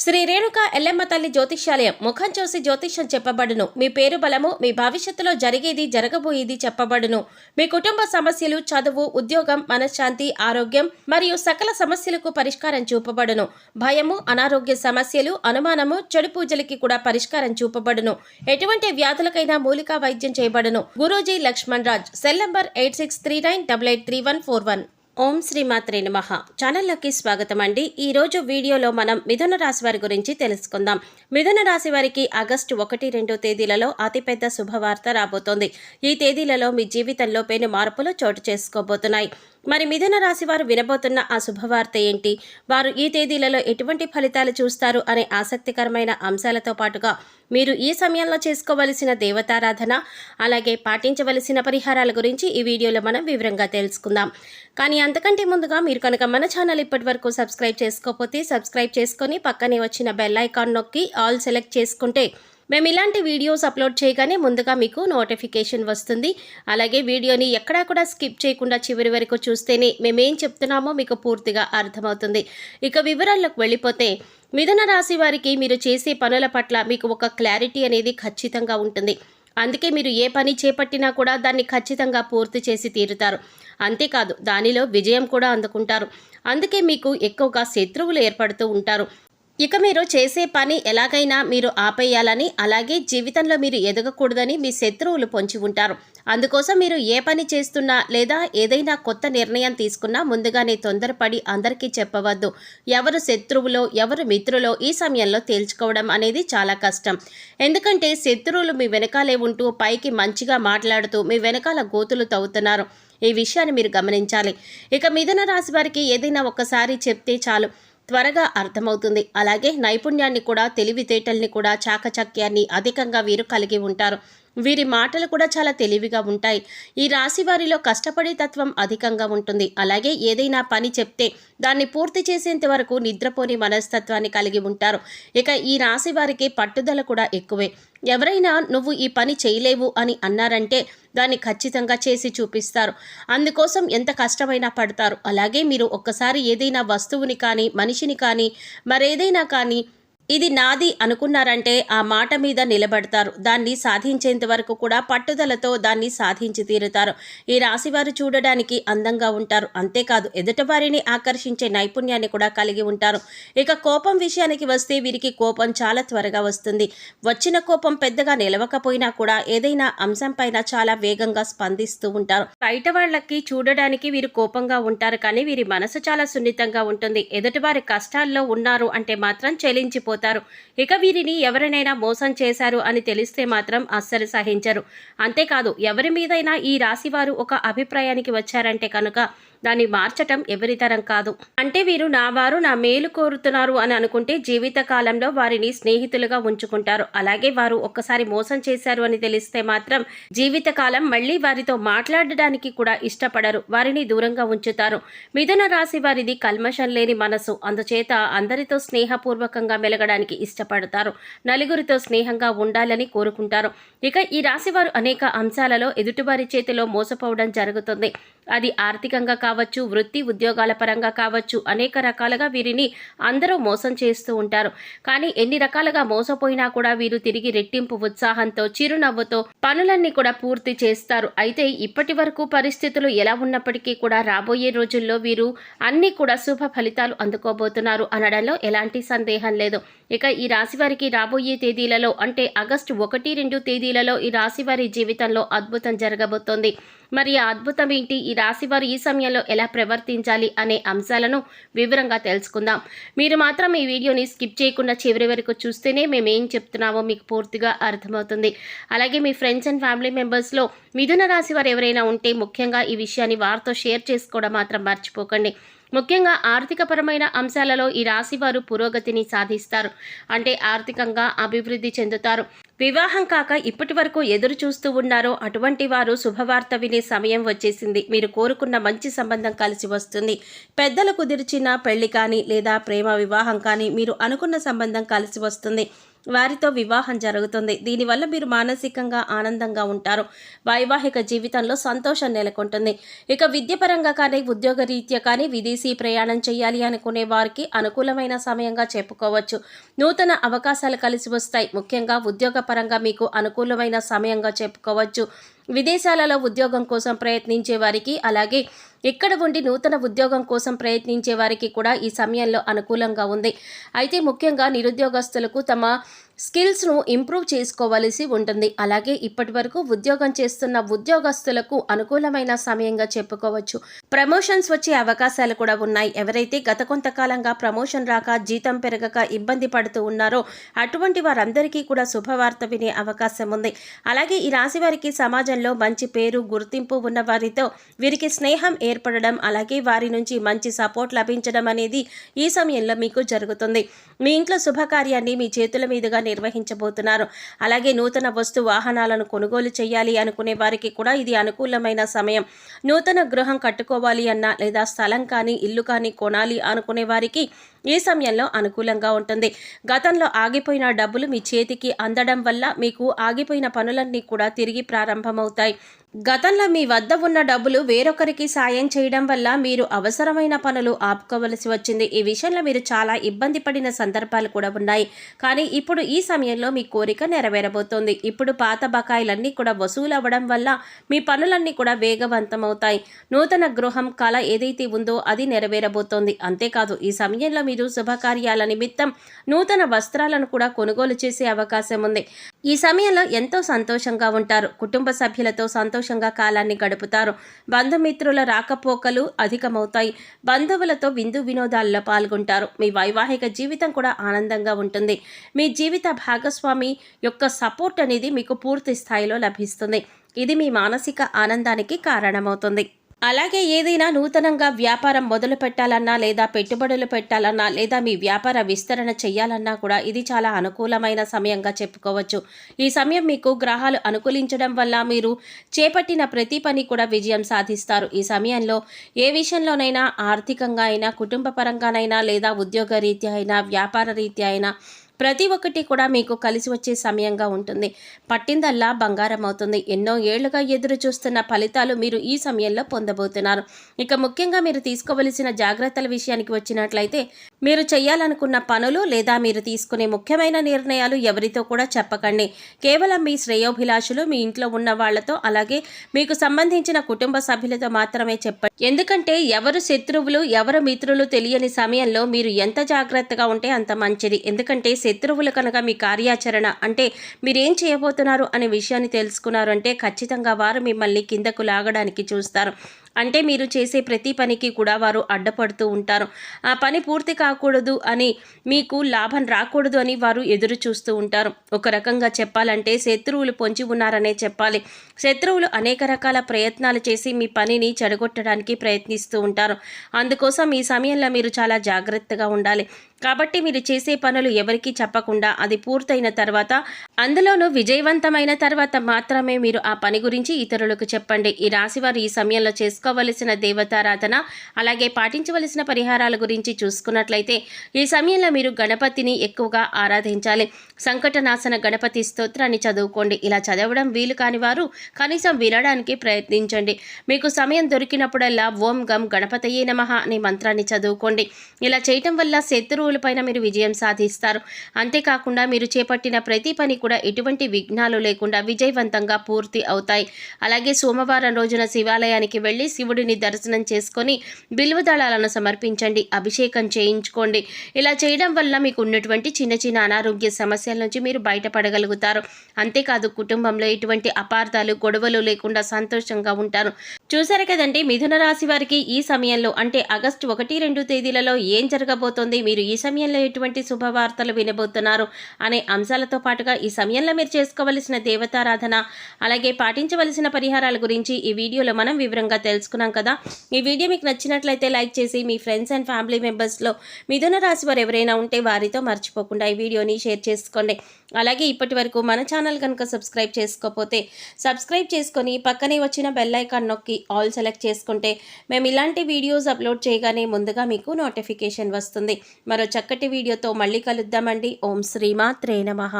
శ్రీ రేణుక ఎల్లమ్మ తల్లి జ్యోతిష్యాలయం ముఖం చూసి జ్యోతిష్యం చెప్పబడును. మీ పేరు బలము, మీ భవిష్యత్తులో జరిగేది జరగబోయేది చెప్పబడును. మీ కుటుంబ సమస్యలు, చదువు, ఉద్యోగం, మనశ్శాంతి, ఆరోగ్యం మరియు సకల సమస్యలకు పరిష్కారం చూపబడును. భయము, అనారోగ్య సమస్యలు, అనుమానము, చెడు పూజలకి కూడా పరిష్కారం చూపబడును. ఎటువంటి వ్యాధులకైనా మూలికా వైద్యం చేయబడును. గురూజీ లక్ష్మణ్ రాజ్. Cell number 8639883141. ఓం శ్రీ మాత్రే నమః. ఛానల్లోకి స్వాగతం అండి. ఈరోజు వీడియోలో మనం మిథున రాశి వారి గురించి తెలుసుకుందాం. మిథున రాశి వారికి ఆగస్టు 1-2 తేదీలలో అతిపెద్ద శుభవార్త రాబోతోంది. ఈ తేదీలలో మీ జీవితంలో పెను మార్పులు చోటు చేసుకోబోతున్నాయి. మరి మిథున రాశి వారు వినబోతున్న ఆ శుభవార్త ఏంటి, వారు ఈ తేదీలలో ఎటువంటి ఫలితాలు చూస్తారు అనే ఆసక్తికరమైన అంశాలతో పాటుగా మీరు ఈ సమయంలో చేసుకోవలసిన దేవతారాధన, అలాగే పాటించవలసిన పరిహారాల గురించి ఈ వీడియోలో మనం వివరంగా తెలుసుకుందాం. కానీ అంతకంటే ముందుగా మీరు కనుక మన ఛానల్ ఇప్పటి వరకు సబ్స్క్రైబ్ చేసుకోకపోతే సబ్స్క్రైబ్ చేసుకొని పక్కనే వచ్చిన బెల్ ఐకాన్ నొక్కి ఆల్ సెలెక్ట్ చేసుకుంటే మేము ఇలాంటి వీడియోస్ అప్లోడ్ చేయగానే ముందుగా మీకు నోటిఫికేషన్ వస్తుంది. అలాగే వీడియోని ఎక్కడా కూడా స్కిప్ చేయకుండా చివరి వరకు చూస్తేనే మేమేం చెప్తున్నామో మీకు పూర్తిగా అర్థమవుతుంది. ఇక వివరాల్లోకి వెళ్ళిపోతే, మిథున రాశి వారికి మీరు చేసే పనుల పట్ల మీకు ఒక క్లారిటీ అనేది ఖచ్చితంగా ఉంటుంది. అందుకే మీరు ఏ పని చేపట్టినా కూడా దాన్ని ఖచ్చితంగా పూర్తి చేసి తీరుతారు. అంతేకాదు దానిలో విజయం కూడా అందుకుంటారు. అందుకే మీకు ఎక్కువగా శత్రువులు ఏర్పడుతూ ఉంటారు. ఇక మీరు చేసే పని ఎలాగైనా మీరు ఆపేయాలని, అలాగే జీవితంలో మీరు ఎదగకూడదని మీ శత్రువులు పొంచి ఉంటారు. అందుకోసం మీరు ఏ పని చేస్తున్నా లేదా ఏదైనా కొత్త నిర్ణయం తీసుకున్నా ముందుగానే తొందరపడి అందరికీ చెప్పవద్దు. ఎవరు శత్రువులో ఎవరు మిత్రులో ఈ సమయంలో తేల్చుకోవడం అనేది చాలా కష్టం. ఎందుకంటే శత్రువులు మీ వెనకాలే ఉంటూ పైకి మంచిగా మాట్లాడుతూ మీ వెనకాల గోతులు తవ్వుతున్నారు. ఈ విషయాన్ని మీరు గమనించాలి. ఇక మిథున రాశి వారికి ఏదైనా ఒక్కసారి చెప్తే చాలు, త్వరగా అర్థమవుతుంది. అలాగే నైపుణ్యాన్ని కూడా, తెలివితేటల్ని కూడా, చాకచక్యాన్ని అధికంగా వీరు కలిగి ఉంటారు. వీరి మాటలు కూడా చాలా తెలివిగా ఉంటాయి. ఈ రాశి వారిలో కష్టపడే తత్వం అధికంగా ఉంటుంది. అలాగే ఏదైనా పని చెప్తే దాన్ని పూర్తి చేసేంత వరకు నిద్రపోని మనస్తత్వాన్ని కలిగి ఉంటారు. ఇక ఈ రాశి వారికి పట్టుదల కూడా ఎక్కువే. ఎవరైనా నువ్వు ఈ పని చేయలేవు అని అన్నారంటే దాన్ని ఖచ్చితంగా చేసి చూపిస్తారు. అందుకోసం ఎంత కష్టమైనా పడతారు. అలాగే మీరు ఒక్కసారి ఏదైనా వస్తువుని కానీ, మనిషిని కానీ, మరేదైనా కానీ ఇది నాది అనుకున్నారంటే ఆ మాట మీద నిలబడతారు. దాన్ని సాధించేంత వరకు కూడా పట్టుదలతో దాన్ని సాధించి తీరుతారు. ఈ రాశివారు చూడడానికి అందంగా ఉంటారు. అంతేకాదు ఎదుటివారిని ఆకర్షించే నైపుణ్యాన్ని కూడా కలిగి ఉంటారు. ఇక కోపం విషయానికి వస్తే వీరికి కోపం చాలా త్వరగా వస్తుంది. వచ్చిన కోపం పెద్దగా నిలవకపోయినా కూడా ఏదైనా అంశం పైన చాలా వేగంగా స్పందిస్తూ ఉంటారు. బయట వాళ్ళకి చూడడానికి వీరు కోపంగా ఉంటారు, కానీ వీరి మనసు చాలా సున్నితంగా ఉంటుంది. ఎదుటివారి కష్టాల్లో ఉన్నారు అంటే మాత్రం చెలించిపోతారు. ఇక వీరిని ఎవరినైనా మోసం చేశారు అని తెలిస్తే మాత్రం అస్సలు సహించరు. అంతేకాదు ఎవరి మీదైనా ఈ రాశివారు ఒక అభిప్రాయానికి వచ్చారంటే కనుక దాన్ని మార్చటం ఎవరితరం కాదు. అంటే వీరు నా వారు నా మేలు కోరుతున్నారు అని అనుకుంటే జీవిత కాలంలో వారిని స్నేహితులుగా ఉంచుకుంటారు. అలాగే వారు ఒక్కసారి మోసం చేశారు అని తెలిస్తే మాత్రం జీవితకాలం మళ్ళీ వారితో మాట్లాడడానికి కూడా ఇష్టపడరు. వారిని దూరంగా ఉంచుతారు. మిథున రాశి వారిది కల్మషం లేని మనసు. అందుచేత అందరితో స్నేహపూర్వకంగా మెలగడానికి ఇష్టపడతారు. నలుగురితో స్నేహంగా ఉండాలని కోరుకుంటారు. ఇక ఈ రాశి వారు అనేక అంశాలలో ఎదుటివారి చేతిలో మోసపోవడం జరుగుతుంది. అది ఆర్థికంగా కావచ్చు, వృత్తి ఉద్యోగాల పరంగా కావచ్చు, అనేక రకాలుగా వీరిని అందరూ మోసం చేస్తూ ఉంటారు. కానీ ఎన్ని రకాలుగా మోసపోయినా కూడా వీరు తిరిగి రెట్టింపు ఉత్సాహంతో, చిరునవ్వుతో పనులన్నీ కూడా పూర్తి చేస్తారు. అయితే ఇప్పటి వరకు పరిస్థితులు ఎలా ఉన్నప్పటికీ కూడా రాబోయే రోజుల్లో వీరు అన్ని కూడా శుభ ఫలితాలు అందుకోబోతున్నారు అనడంలో ఎలాంటి సందేహం లేదు. ఇక ఈ రాశి వారికి రాబోయే తేదీలలో అంటే ఆగస్టు 1-2 తేదీలలో ఈ రాశి వారి జీవితంలో అద్భుతం జరగబోతోంది. మరి ఆ అద్భుతం ఏంటి, ఈ రాశివారు ఈ సమయంలో ఎలా ప్రవర్తించాలి అనే అంశాలను వివరంగా తెలుసుకుందాం. మీరు మాత్రం ఈ వీడియోని స్కిప్ చేయకుండా చివరి వరకు చూస్తేనే మేము ఏం చెప్తున్నామో మీకు పూర్తిగా అర్థమవుతుంది. అలాగే మీ ఫ్రెండ్స్ అండ్ ఫ్యామిలీ మెంబర్స్లో మిథున రాశి వారు ఎవరైనా ఉంటే ముఖ్యంగా ఈ విషయాన్ని వారితో షేర్ చేసుకోవడం మాత్రం మర్చిపోకండి. ముఖ్యంగా ఆర్థికపరమైన అంశాలలో ఈ రాశివారు పురోగతిని సాధిస్తారు. అంటే ఆర్థికంగా అభివృద్ధి చెందుతారు. వివాహం కాక ఇప్పటి వరకు ఎదురు చూస్తూ ఉన్నారో అటువంటి వారు శుభవార్త వినే సమయం వచ్చేసింది. మీరు కోరుకున్న మంచి సంబంధం కలిసి వస్తుంది. పెద్దలు కుదిర్చిన పెళ్లి కానీ లేదా ప్రేమ వివాహం కానీ మీరు అనుకున్న సంబంధం కలిసి వస్తుంది. వారితో వివాహం జరుగుతుంది. దీనివల్ల మీరు మానసికంగా ఆనందంగా ఉంటారు. వైవాహిక జీవితంలో సంతోషం నెలకొంటుంది. ఇక విద్యపరంగా కానీ ఉద్యోగరీత్యా కానీ విదేశీ ప్రయాణం చేయాలి అనుకునే వారికి అనుకూలమైన సమయంగా చెప్పుకోవచ్చు. నూతన అవకాశాలు కలిసి వస్తాయి. ముఖ్యంగా ఉద్యోగపరంగా మీకు అనుకూలమైన సమయంగా చెప్పుకోవచ్చు. విదేశాలలో ఉద్యోగం కోసం ప్రయత్నించే వారికి, అలాగే ఇక్కడ ఉండి నూతన ఉద్యోగం కోసం ప్రయత్నించే వారికి కూడా ఈ సమయంలో అనుకూలంగా ఉంది. అయితే ముఖ్యంగా నిరుద్యోగస్తులకు తమ స్కిల్స్ను ఇంప్రూవ్ చేసుకోవలసి ఉంటుంది. అలాగే ఇప్పటి వరకు ఉద్యోగం చేస్తున్న ఉద్యోగస్తులకు అనుకూలమైన సమయంగా చెప్పుకోవచ్చు. ప్రమోషన్స్ వచ్చే అవకాశాలు కూడా ఉన్నాయి. ఎవరైతే గత కొంతకాలంగా ప్రమోషన్ రాక, జీతం పెరగక ఇబ్బంది పడుతూ ఉన్నారో అటువంటి వారందరికీ కూడా శుభవార్త వినే అవకాశం ఉంది. అలాగే ఈ రాశి వారికి సమాజంలో మంచి పేరు, గుర్తింపు ఉన్న వారితో వీరికి స్నేహం ఏర్పడడం, అలాగే వారి నుంచి మంచి సపోర్ట్ లభించడం అనేది ఈ సమయంలో మీకు జరుగుతుంది. మీ ఇంట్లో శుభకార్యాన్ని మీ చేతుల మీదుగా నిర్వహించబోతున్నారు. అలాగే నూతన వస్తు వాహనాలను కొనుగోలు చేయాలి అనుకునే వారికి కూడా ఇది అనుకూలమైన సమయం. నూతన గృహం కట్టుకోవాలి అన్నా, లేదా స్థలం కానీ ఇల్లు కానీ కొనాలి అనుకునే వారికి ఈ సమయంలో అనుకూలంగా ఉంటుంది. గతంలో ఆగిపోయిన డబ్బులు మీ చేతికి అందడం వల్ల మీకు ఆగిపోయిన పనులన్నీ కూడా తిరిగి ప్రారంభమవుతాయి. గతంలో మీ వద్ద ఉన్న డబ్బులు వేరొకరికి సాయం చేయడం వల్ల మీరు అవసరమైన పనులు ఆపుకోవలసి వచ్చింది. ఈ విషయంలో మీరు చాలా ఇబ్బంది పడిన సందర్భాలు కూడా ఉన్నాయి. కానీ ఇప్పుడు ఈ సమయంలో మీ కోరిక నెరవేరబోతోంది. ఇప్పుడు పాత బకాయిలన్నీ కూడా వసూలు అవ్వడం వల్ల మీ పనులన్నీ కూడా వేగవంతమవుతాయి. నూతన గృహం కళ ఏదైతే ఉందో అది నెరవేరబోతోంది. అంతేకాదు ఈ సమయంలో మీరు శుభకార్యాల నిమిత్తం నూతన వస్త్రాలను కూడా కొనుగోలు చేసే అవకాశం ఉంది. ఈ సమయంలో ఎంతో సంతోషంగా ఉంటారు. కుటుంబ సభ్యులతో సంతోషంగా కాలాన్ని గడుపుతారు. బంధుమిత్రుల రాకపోకలు అధికమవుతాయి. బంధువులతో విందు వినోదాల్లో పాల్గొంటారు. మీ వైవాహిక జీవితం కూడా ఆనందంగా ఉంటుంది. మీ జీవిత భాగస్వామి యొక్క సపోర్ట్ అనేది మీకు పూర్తి స్థాయిలో లభిస్తుంది. ఇది మీ మానసిక ఆనందానికి కారణమవుతుంది. అలాగే ఏదైనా నూతనంగా వ్యాపారం మొదలు పెట్టాలన్నా, లేదా పెట్టుబడులు పెట్టాలన్నా, లేదా మీ వ్యాపార విస్తరణ చేయాలన్నా కూడా ఇది చాలా అనుకూలమైన సమయంగా చెప్పుకోవచ్చు. ఈ సమయం మీకు గ్రహాలు అనుకూలించడం వల్ల మీరు చేపట్టిన ప్రతి పని కూడా విజయం సాధిస్తారు. ఈ సమయంలో ఏ విషయంలోనైనా, ఆర్థికంగా అయినా, కుటుంబ పరంగానైనా, లేదా ఉద్యోగ రీత్యా అయినా, వ్యాపార రీత్యా అయినా ప్రతి ఒక్కటి కూడా మీకు కలిసి వచ్చే సమయంగా ఉంటుంది. పట్టిందల్లా బంగారం అవుతుంది. ఎన్నో ఏళ్లుగా ఎదురు చూస్తున్న ఫలితాలు మీరు ఈ సమయంలో పొందబోతున్నారు. ఇక ముఖ్యంగా మీరు తీసుకోవలసిన జాగ్రత్తల విషయానికి వచ్చినట్లయితే, మీరు చేయాలనుకున్న పనులు లేదా మీరు తీసుకునే ముఖ్యమైన నిర్ణయాలు ఎవరితో కూడా చెప్పకండి. కేవలం మీ శ్రేయోభిలాషులు, మీ ఇంట్లో ఉన్న వాళ్లతో, అలాగే మీకు సంబంధించిన కుటుంబ సభ్యులతో మాత్రమే చెప్పండి. ఎందుకంటే ఎవరు శత్రువులు, ఎవరు మిత్రులు తెలియని సమయంలో మీరు ఎంత జాగ్రత్తగా ఉంటే అంత మంచిది. ఎందుకంటే శత్రువులు కనుక మీ కార్యాచరణ, అంటే మీరేం చేయబోతున్నారు అనే విషయాన్ని తెలుసుకున్నారు అంటే ఖచ్చితంగా వారు మిమ్మల్ని కిందకు లాగడానికి చూస్తారు. అంటే మీరు చేసే ప్రతి పనికి కూడా వారు అడ్డపడుతూ ఉంటారు. ఆ పని పూర్తి కాకూడదు అని, మీకు లాభం రాకూడదు అని వారు ఎదురు చూస్తూ ఉంటారు. ఒక రకంగా చెప్పాలంటే శత్రువులు పొంచి ఉన్నారనే చెప్పాలి. శత్రువులు అనేక రకాల ప్రయత్నాలు చేసి మీ పనిని చెడగొట్టడానికి ప్రయత్నిస్తూ ఉంటారు. అందుకోసం ఈ సమయంలో మీరు చాలా జాగ్రత్తగా ఉండాలి. కాబట్టి మీరు చేసే పనులు ఎవరికీ చెప్పకుండా, అది పూర్తయిన తర్వాత, అందులోనూ విజయవంతమైన తర్వాత మాత్రమే మీరు ఆ పని గురించి ఇతరులకు చెప్పండి. ఈ రాశివారు ఈ సమయంలో చేసుకోవలసిన దేవతారాధన, అలాగే పాటించవలసిన పరిహారాల గురించి చూసుకున్నట్లయితే, ఈ సమయంలో మీరు గణపతిని ఎక్కువగా ఆరాధించాలి. సంకటనాశన గణపతి స్తోత్రాన్ని చదువుకోండి. ఇలా చదవడం వీలు కాని వారు కనీసం వినడానికి ప్రయత్నించండి. మీకు సమయం దొరికినప్పుడల్లా ఓం గం గణపతయే నమః అనే మంత్రాన్ని చదువుకోండి. ఇలా చేయటం వల్ల శత్రువులపైన మీరు విజయం సాధిస్తారు. అంతేకాకుండా మీరు చేపట్టిన ప్రతి పని కూడా ఎటువంటి విఘ్నాలు లేకుండా విజయవంతంగా పూర్తి అవుతాయి. అలాగే సోమవారం రోజున శివాలయానికి వెళ్ళి శివుడిని దర్శనం చేసుకొని బిల్వదళాలను సమర్పించండి. అభిషేకం చేయించుకోండి. ఇలా చేయడం వల్ల మీకు ఉన్నటువంటి చిన్న చిన్న అనారోగ్య సమస్యల నుంచి మీరు బయటపడగలుగుతారు. అంతేకాదు కుటుంబంలో ఎటువంటి అపార్థాలు, గొడవలు లేకుండా సంతోషంగా ఉంటారు. చూసారు కదండి, మిథున రాశి వారికి ఈ సమయంలో అంటే ఆగస్టు 1-2 తేదీలలో ఏం జరగబోతోంది, మీరు ఈ సమయంలో ఎటువంటి శుభవార్తలు వినబోతున్నారు అనే అంశాలతో పాటుగా ఈ సమయంలో మీరు చేసుకోవలసిన దేవతారాధన, అలాగే పాటించవలసిన పరిహారాల గురించి ఈ వీడియోలో మనం వివరంగా తెలుసుకున్నాం కదా. ఈ వీడియో మీకు నచ్చినట్లయితే లైక్ చేసి మీ ఫ్రెండ్స్ అండ్ ఫ్యామిలీ మెంబర్స్లో మిథున రాశి వారు ఎవరైనా ఉంటే వారితో మర్చిపోకుండా ఈ వీడియోని షేర్ చేసుకోండి. అలాగే ఇప్పటి వరకు మన ఛానల్ కనుక సబ్స్క్రైబ్ చేసుకోకపోతే సబ్స్క్రైబ్ చేసుకొని పక్కనే వచ్చిన బెల్ ఐకాన్ నొక్కి ఆల్ సెలెక్ట్ చేసుకుంటే మేము ఇలాంటి వీడియోస్ అప్లోడ్ చేయగానే ముందుగా మీకు నోటిఫికేషన్ వస్తుంది. మరో మరో చక్కటి వీడియోతో మళ్ళీ కలుద్దామండి. ఓం శ్రీమాత్రే నమః.